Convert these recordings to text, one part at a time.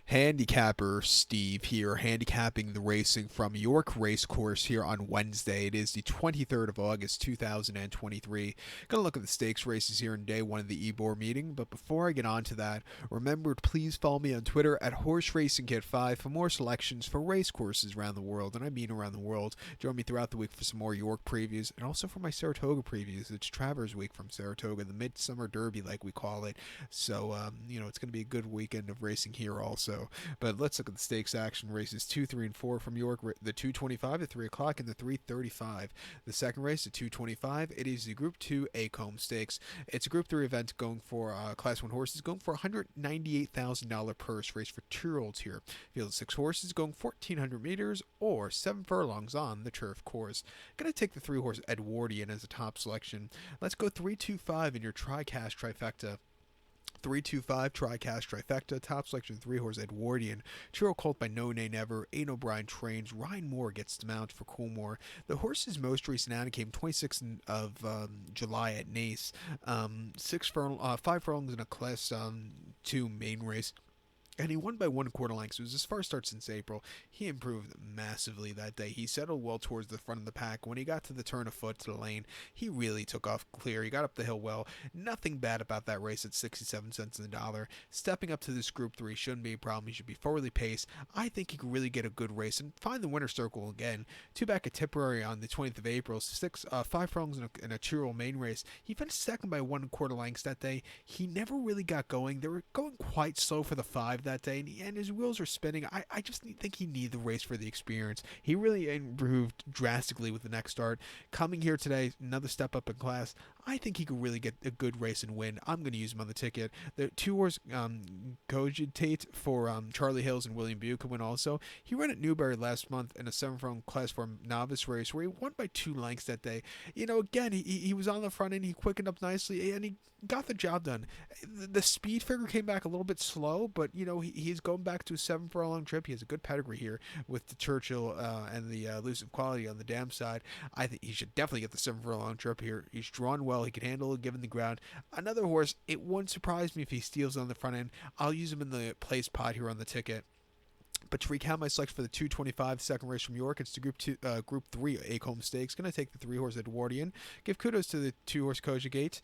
Handicapper Steve here, handicapping the racing from York Racecourse here on Wednesday. It is the 23rd of August, 2023. Gonna look at the stakes races here in day one of the EBOR meeting, but before I get on to that, remember to please follow me on Twitter at Horse Racing Kid 5 for more selections for race courses around the world, and I mean around the world. Join me throughout the week for some more York previews, and also for my Saratoga previews. It's Travers Week from Saratoga, the Midsummer Derby like we call it. So, it's going to be a good weekend of racing here also. But let's look at the stakes action. Races 2, 3, and 4 from York. The 225, the 3 o'clock, and the 335. The second race, the 225, it is the Group 2 Acomb Stakes. It's a Group 3 event going for Class 1 horses, going for a $198,000 purse race for 2-year-olds here. Field of 6 horses going 1,400 meters or 7 furlongs on the turf course. Going to take the 3-horse Edwardian as a top selection. Let's go 325 in your tri-cash trifecta. 325 Tricast Trifecta, top selection 3-horse Edwardian, Churro Colt by No Nay Never, Aiden O'Brien trains, Ryan Moore gets the mount for Coolmore. The horse's most recent outing came 26th of July at Nace, 5 furlongs in a Class 2 main race. And he won by 1/4 lengths. It was his first start since April. He improved massively that day. He settled well towards the front of the pack. When he got to the turn of foot to the lane, he really took off clear. He got up the hill well. Nothing bad about that race at 67 cents in the dollar. Stepping up to this Group 3 shouldn't be a problem. He should be forwardly paced. I think he could really get a good race and find the winner's circle again. 2 back at Tipperary on the 20th of April. 5 furlongs in a 2-year-old main race. He finished second by 1/4 lengths that day. He never really got going. They were going quite slow for the 5 that day, and his wheels are spinning. I just think he needed the race for the experience. He really improved drastically with the next start. Coming here today, another step up in class. I think he could really get a good race and win. I'm going to use him on the ticket. The 2-horse Cogitate for Charlie Hills and William Buick could win also. He ran at Newbury last month in a 7-furlong Class 4 novice race where he won by 2 lengths that day. Again, he was on the front end. He quickened up nicely, and he got the job done. The speed figure came back a little bit slow, but he's going back to a 7-furlong trip. He has a good pedigree here with the Churchill and the elusive quality on the dam side. I think he should definitely get the 7-furlong trip here. He's drawn well. He can handle it given the ground. Another horse, it wouldn't surprise me if he steals on the front end. I'll use him in the place pot here on the ticket. But to recount my selection for the 225 second race from York, it's the Group 3 Acomb Stakes. Going to take the 3-horse Edwardian. Give kudos to the 2-horse Cogitate,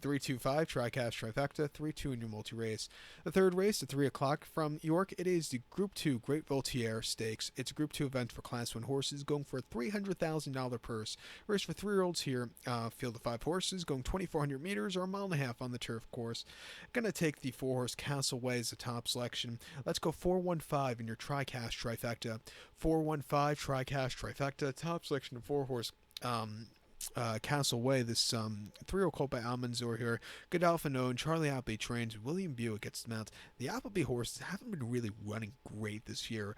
325 Tricast Trifecta, 3-2 in your multi-race. The third race, the 3 o'clock from York, it is the Group 2 Great Voltigeur Stakes. It's a Group 2 event for Class 1 horses going for a $300,000 purse. Race for 3-year-olds here, field of 5 horses going 2,400 meters or a 1.5 miles on the turf course. Going to take the 4-horse Castleway as the top selection. Let's go 415 in your Tricast Trifecta. 415 Tricast Trifecta, top selection of 4-horse Castleway, this 3-year-old colt by Almanzor here. Godolphin owned, Charlie Appleby trains, William Buick gets the mount. The Appleby horses haven't been really running great this year.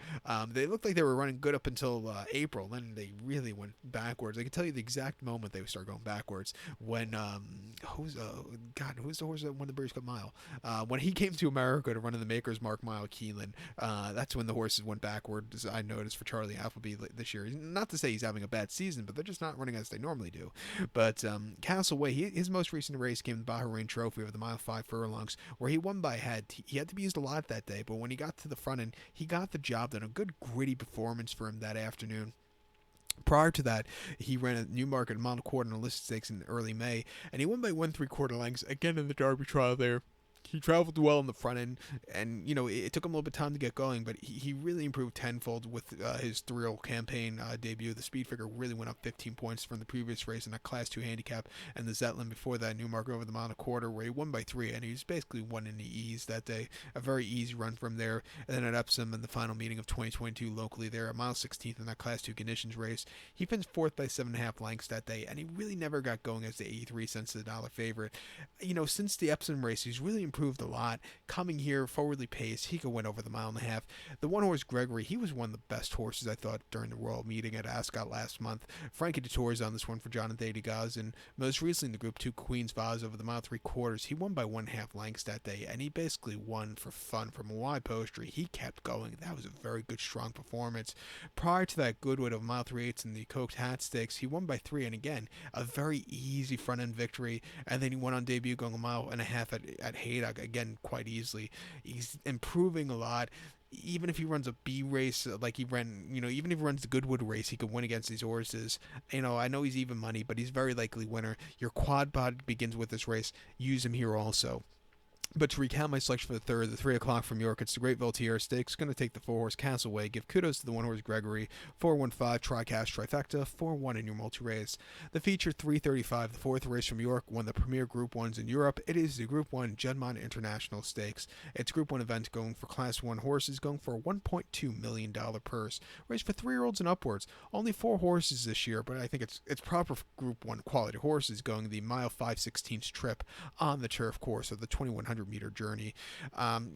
They looked like they were running good up until April, then they really went backwards. I can tell you the exact moment they started going backwards when who's the horse that won the British Cup Mile? When he came to America to run in the Maker's Mark Mile Keeneland, that's when the horses went backwards. I noticed for Charlie Appleby this year. Not to say he's having a bad season, but they're just not running as they normally do. But Castleway, his most recent race came in the Bahrain Trophy over the mile 5 furlongs, where he won by head. He had to be used a lot that day, but when he got to the front end, he got the job done. A good gritty performance for him that afternoon. Prior to that, he ran at Newmarket, a mile and a quarter in a listed stakes in early May, and he won by 1 3/4 lengths again in the Derby trial there. He traveled well on the front end, and it took him a little bit of time to get going, but he really improved tenfold with his 3-year-old campaign debut. The speed figure really went up 15 points from the previous race in that Class 2 handicap, and the Zetland before that, Newmarket over the mile and a quarter, where he won by 3, and he was basically won in the ease that day. A very easy run from there, and then at Epsom in the final meeting of 2022 locally there, a mile 16th in that Class 2 conditions race. He finished 4th by 7.5 lengths that day, and he really never got going as the 83 cents to the dollar favorite. Since the Epsom race, he's really improved a lot. Coming here, forwardly paced, he could win over the 1.5 miles. The 1-horse Gregory, he was one of the best horses I thought during the Royal meeting at Ascot last month. Frankie Dettori on this one for Jonathan Degas, and most recently in the Group 2 Queen's Vase over the mile 3/4. He won by 1.5 lengths that day, and he basically won for fun from a wide postery. He kept going. That was a very good, strong performance. Prior to that, Goodwood of mile 3/8 in the Coked Hat Stakes, he won by 3, and again, a very easy front end victory. And then he went on debut going 1.5 miles at Haydock out again quite easily. He's improving a lot. Even if he runs a B race like he ran, even if he runs the Goodwood race, he could win against these horses. I know he's even money, but he's a very likely winner. Your quad pod begins with this race. Use him here also. But to recount my selection for the third, the 3 o'clock from York, it's the Great Voltigeur Stakes. Going to take the 4-horse Castleway. Give kudos to the 1-horse Gregory. 4-1-5 Tri-Cash Trifecta. 4-1 in your multi-race. The feature 335, the 4th race from York, one of the premier Group 1s in Europe. It is the Group 1 Juddmonte International Stakes. It's Group 1 event going for Class 1 horses, going for a $1.2 million purse. Race for 3-year-olds and upwards. Only 4 horses this year, but I think it's proper for Group 1 quality horses going the mile 5/16 trip on the turf course of the 2100-meter journey.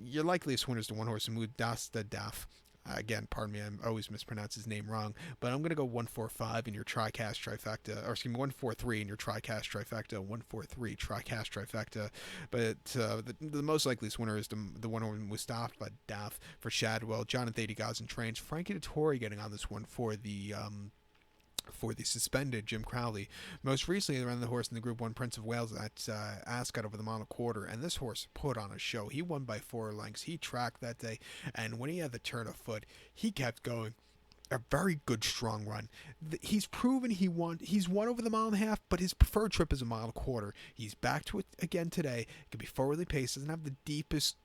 Your likeliest winner is the 1-horse Mudasta Daf. Again, pardon me, I always mispronounce his name wrong, but I'm going to go 1-4-5 in your Tri-Cast Trifecta, or excuse me, 1-4-3 in your Tri-Cast Trifecta, 1-4-3 Tri-Cast Trifecta. But the most likeliest winner is the 1-horse Mustafa Daf for Shadwell. Jonathan Thady Gosden trains. Frankie Dettori getting on this one for the suspended Jim Crowley. Most recently, they ran the horse in the Group 1 Prince of Wales at Ascot over the mile and a quarter, and this horse put on a show. He won by 4 lengths. He tracked that day, and when he had the turn of foot, he kept going. A very good strong run. He's proven he's won over the mile and a half, but his preferred trip is a mile and a quarter. He's back to it again today. It can be forwardly paced. Doesn't have the deepest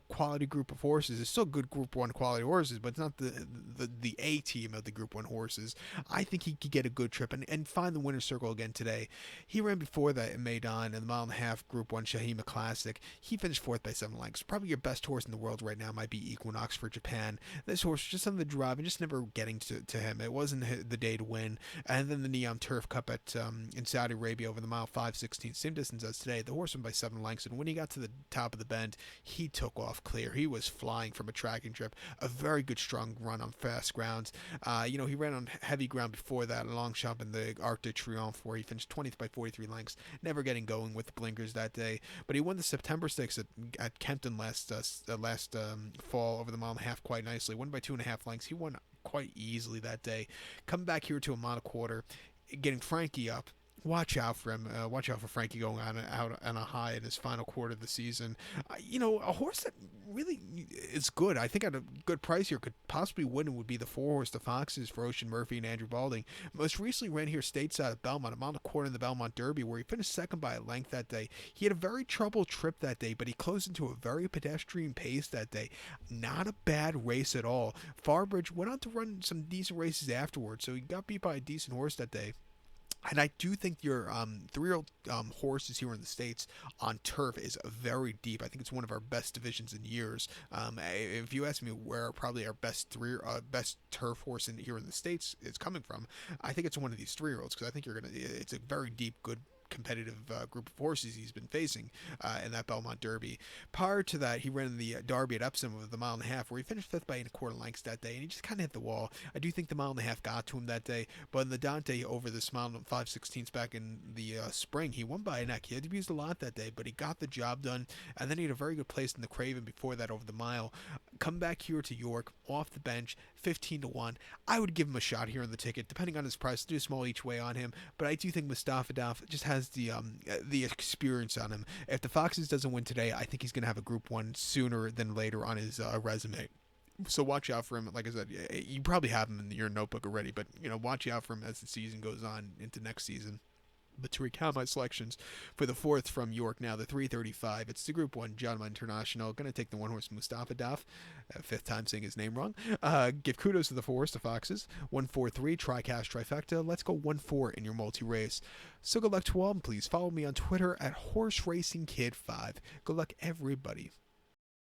quality group of horses. It's still good Group 1 quality horses, but it's not the A team of the Group 1 horses. I think he could get a good trip and find the winner's circle again today. He ran before that in Maidan in the mile and a half Group 1 Shahima Classic. He finished 4th by 7 lengths. Probably your best horse in the world right now might be Equinox for Japan. This horse was just on the drive and just never getting to him. It wasn't the day to win. And then the Neom Turf Cup in Saudi Arabia over the mile 5/16, same distance as today. The horse won by 7 lengths, and when he got to the top of the bend, he took off clear. He was flying from a tracking trip. A very good strong run on fast grounds. He ran on heavy ground before that, a long shot in the Arc de Triomphe where he finished 20th by 43 lengths, never getting going with the blinkers that day. But he won the September Stakes at Kempton last fall over the mile and a half quite nicely. Won by 2.5 lengths. He won quite easily that day. Coming back here to a mile and a quarter, getting Frankie up. Watch out for him. Watch out for Frankie going out on a high in his final quarter of the season. A horse that really is good. I think at a good price here could possibly win would be the 4-horse The Foxes for Ocean Murphy and Andrew Balding. Most recently ran here stateside at Belmont, a mile and a quarter in the Belmont Derby, where he finished 2nd by a length that day. He had a very troubled trip that day, but he closed into a very pedestrian pace that day. Not a bad race at all. Farbridge went on to run some decent races afterwards, so he got beat by a decent horse that day. And I do think your 3-year-old horses here in the States on turf is very deep. I think it's one of our best divisions in years. If you ask me where probably our best turf horse here in the States is coming from, I think it's one of these 3-year-olds, because I think it's a very deep, good competitive group of horses he's been facing in that Belmont Derby. Prior to that, he ran the Derby at Epsom with the mile and a half, where he finished 5th by 8.25 lengths that day, and he just kind of hit the wall. I do think the mile and a half got to him that day, but in the Dante over this mile and 5/16 back in the spring, he won by a neck. He had to be used a lot that day, but he got the job done, and then he had a very good place in the Craven before that over the mile. Come back here to York, off the bench, 15-1. I would give him a shot here on the ticket, depending on his price. Do a small each way on him, but I do think Mustafa Daf just has the experience on him. If the Foxes doesn't win today, I think he's going to have a Group 1 sooner than later on his resume. So watch out for him. Like I said, you probably have him in your notebook already, but watch out for him as the season goes on into next season. But to recount my selections for the 4th from York now, the 335, it's the Group 1 Juddmonte International. Going to take the 1-horse Mustafa Daf, 5th time saying his name wrong. Give kudos to the 4-horse, the Foxes. 1-4-3, Tri-Cast Trifecta. Let's go 1-4 in your multi-race. So good luck to all, and please follow me on Twitter at HorseRacingKid5. Good luck, everybody.